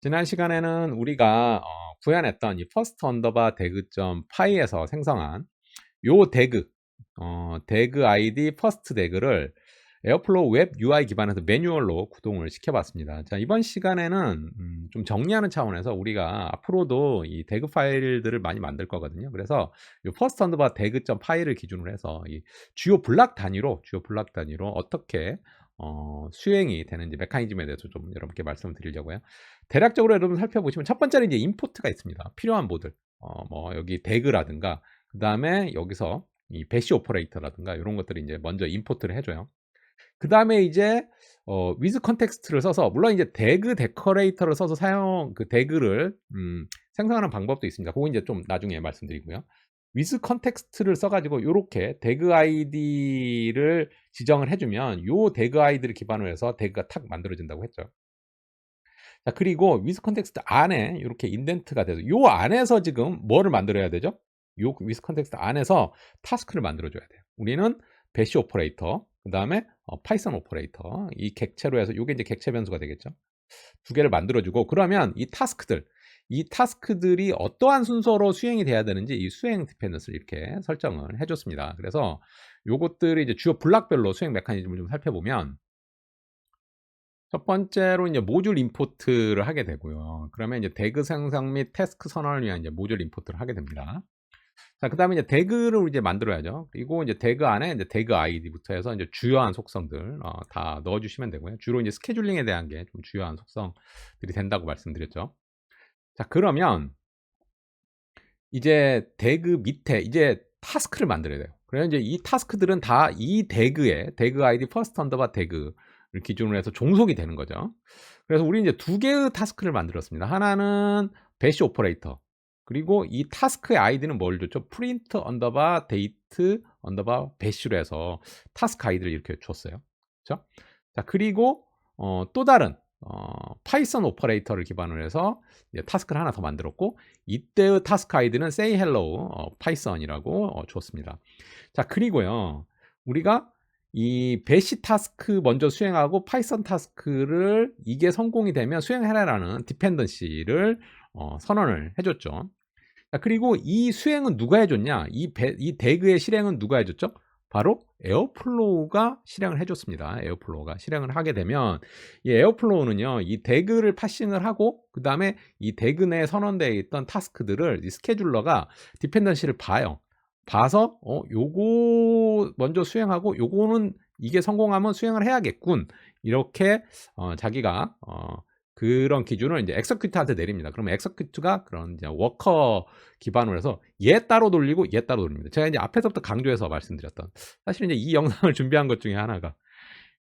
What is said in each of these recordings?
지난 시간에는 우리가 구현했던 이 first underbar tag.py에서 생성한 요 태그, 태그 id first 태그를 에어플로우 웹 UI 기반에서 매뉴얼로 구동을 시켜봤습니다. 자, 이번 시간에는 좀 정리하는 차원에서 우리가 앞으로도 이 태그 파일들을 많이 만들 거거든요. 그래서 이 first underbar tag.py를 기준으로 해서 이 주요 블락 단위로 어떻게 수행이 되는지 메커니즘에 대해서 좀 여러분께 말씀을 드리려고요. 대략적으로 여러분 살펴보시면 첫 번째는 이제 임포트가 있습니다. 필요한 모듈, 뭐 여기 태그라든가 그 다음에 여기서 이 배시 오퍼레이터라든가 이런 것들이 이제 먼저 임포트를 해줘요. 그 다음에 이제 위즈 컨텍스트를 써서, 물론 이제 태그 데코레이터를 써서 그 태그를 생성하는 방법도 있습니다. 그거 이제 좀 나중에 말씀드리고요. 위즈 컨텍스트를 써가지고 이렇게 태그 아이디를 지정을 해주면 요 태그 아이디를 기반으로 해서 태그가 탁 만들어진다고 했죠. 자, 그리고 위즈 컨텍스트 안에 이렇게 인덴트가 돼서 요 안에서 지금 뭐를 만들어야 되죠? 요 위즈 컨텍스트 안에서 타스크를 만들어줘야 돼요. 우리는 배시 오퍼레이터, 그 다음에 파이썬 오퍼레이터, 이 객체로 해서 요게 이제 객체 변수가 되겠죠. 두 개를 만들어주고, 그러면 이 타스크들이 어떠한 순서로 수행이 돼야 되는지 이 수행 디펜던스를 이렇게 설정을 해줬습니다. 그래서 요것들이 이제 주요 블락별로 수행 메커니즘을 좀 살펴보면, 첫 번째로 이제 모듈 임포트를 하게 되고요. 그러면 이제 태그 생성 및 태스크 선언을 위한 이제 모듈 임포트를 하게 됩니다. 자, 그다음에 이제 태그를 이제 만들어야죠. 그리고 이제 태그 안에 이제 태그 아이디부터 해서 이제 주요한 속성들 다 넣어주시면 되고요. 주로 이제 스케줄링에 대한 게 좀 주요한 속성들이 된다고 말씀드렸죠. 자, 그러면 이제 태그 밑에 이제 타스크를 만들어야 돼요. 그래서 이제 이 타스크들은 다 이 태그 아이디 퍼스트 언더바 태그를 기준으로 해서 종속이 되는 거죠. 그래서 우리 이제 두 개의 타스크를 만들었습니다. 하나는 배시 오퍼레이터. 그리고 이 타스크의 아이디는 뭘 줬죠? 프린트 언더바 데이트 언더바 배시로 해서 타스크 아이디를 이렇게 줬어요. 그렇죠? 자, 그리고 또 다른 파이썬 오퍼레이터를 기반으로 해서 타스크를 하나 더 만들었고, 이때의 타스크 아이디는 say hello 파이썬이라고 줬습니다. 자, 그리고요, 우리가 이 배시 타스크 먼저 수행하고 파이썬 타스크를 이게 성공이 되면 수행해라라는 디펜던시를 선언을 해줬죠. 자, 그리고 이 수행은 누가 해줬냐? 이 태그의 실행은 누가 해줬죠? 바로 에어플로우가 실행을 해줬습니다. 에어플로우가 실행을 하게 되면 이 에어플로우는요, 이 태그를 파싱을 하고 그 다음에 이 태그 내에 선언되어 있던 타스크들을 이 스케줄러가 디펜던시를 봐요. 봐서 요거 먼저 수행하고 요거는 이게 성공하면 수행을 해야겠군, 이렇게 자기가 그런 기준을 이제 엑서큐트한테 내립니다. 그러면 엑서큐트가 그런 이제 워커 기반으로 해서 얘 따로 돌리고 얘 따로 돌립니다. 제가 이제 앞에서부터 강조해서 말씀드렸던, 사실 이제 이 영상을 준비한 것 중에 하나가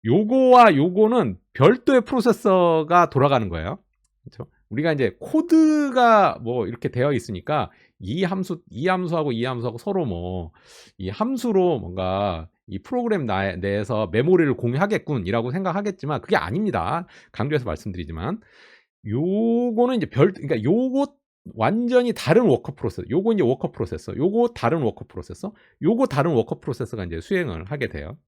요거와 요거는 별도의 프로세서가 돌아가는 거예요. 그렇죠? 우리가 이제 코드가 뭐 이렇게 되어 있으니까 이 함수하고 이 함수하고 서로 뭐 이 함수로 뭔가 이 프로그램 내에서 메모리를 공유하겠군이라고 생각하겠지만 그게 아닙니다. 강조해서 말씀드리지만 요거는 이제 그러니까 요거 완전히 다른 워커 프로세서, 요거 이제 워커 프로세서, 요거 다른 워커 프로세서, 요거 다른 워커 프로세서가 이제 수행을 하게 돼요.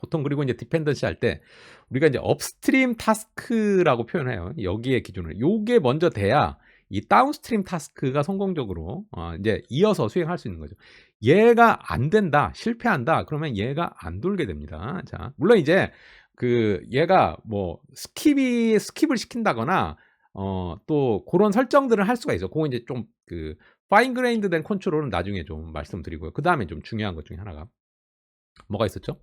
보통 그리고 이제 디펜던시 할 때 우리가 이제 업스트림 타스크라고 표현해요. 여기에 기준으로 요게 먼저 돼야 이 다운스트림 타스크가 성공적으로 이제 이어서 수행할 수 있는 거죠. 얘가 안 된다, 실패한다, 그러면 얘가 안 돌게 됩니다. 자, 물론 이제 그 얘가 뭐 스킵을 시킨다거나 또 그런 설정들을 할 수가 있어. 그거 이제 좀 그 파인 그레인드 된 컨트롤은 나중에 좀 말씀드리고요. 그 다음에 좀 중요한 것 중에 하나가 뭐가 있었죠?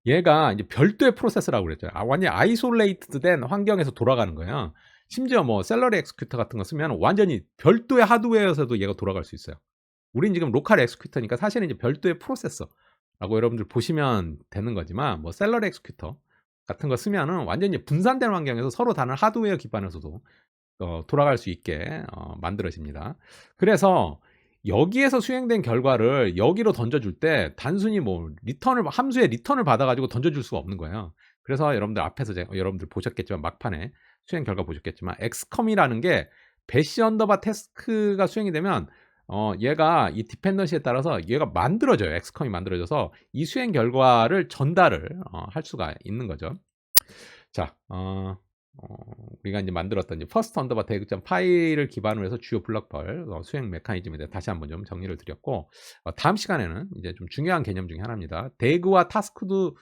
얘가 이제 별도의 프로세스라고 그랬죠. 완전히 아이솔레이트드 된 환경에서 돌아가는 거예요. 심지어 뭐 셀러리 엑스큐터 같은 거 쓰면 완전히 별도의 하드웨어에서도 얘가 돌아갈 수 있어요. 우린 지금 로컬 엑스큐터니까 사실은 이제 별도의 프로세서라고 여러분들 보시면 되는 거지만, 뭐 셀러리 엑스큐터 같은 거 쓰면은 완전히 분산된 환경에서 서로 다른 하드웨어 기반에서도 돌아갈 수 있게 만들어집니다. 그래서 여기에서 수행된 결과를 여기로 던져줄 때 단순히 뭐 함수의 리턴을 받아가지고 던져줄 수가 없는 거예요. 그래서 여러분들 앞에서 여러분들 보셨겠지만, 막판에 수행 결과 보셨겠지만, 엑스컴이라는 게 배시 언더바 태스크가 수행이 되면 얘가 이 디펜던시에 따라서 얘가 만들어져요. 엑스컴이 만들어져서 이 수행 결과를 전달을 할 수가 있는 거죠. 자, 우리가 이제 만들었던 이제 first underbar tag 파일을 기반으로 해서 주요 블록벌 수행 메커니즘에 대해 다시 한번 좀 정리를 드렸고, 다음 시간에는 이제 좀 중요한 개념 중에 하나입니다. 대그와 타스크도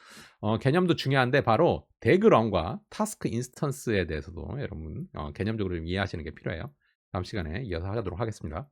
개념도 중요한데 바로 대그 런과 타스크 인스턴스에 대해서도 여러분 개념적으로 좀 이해하시는 게 필요해요. 다음 시간에 이어서 하도록 하겠습니다.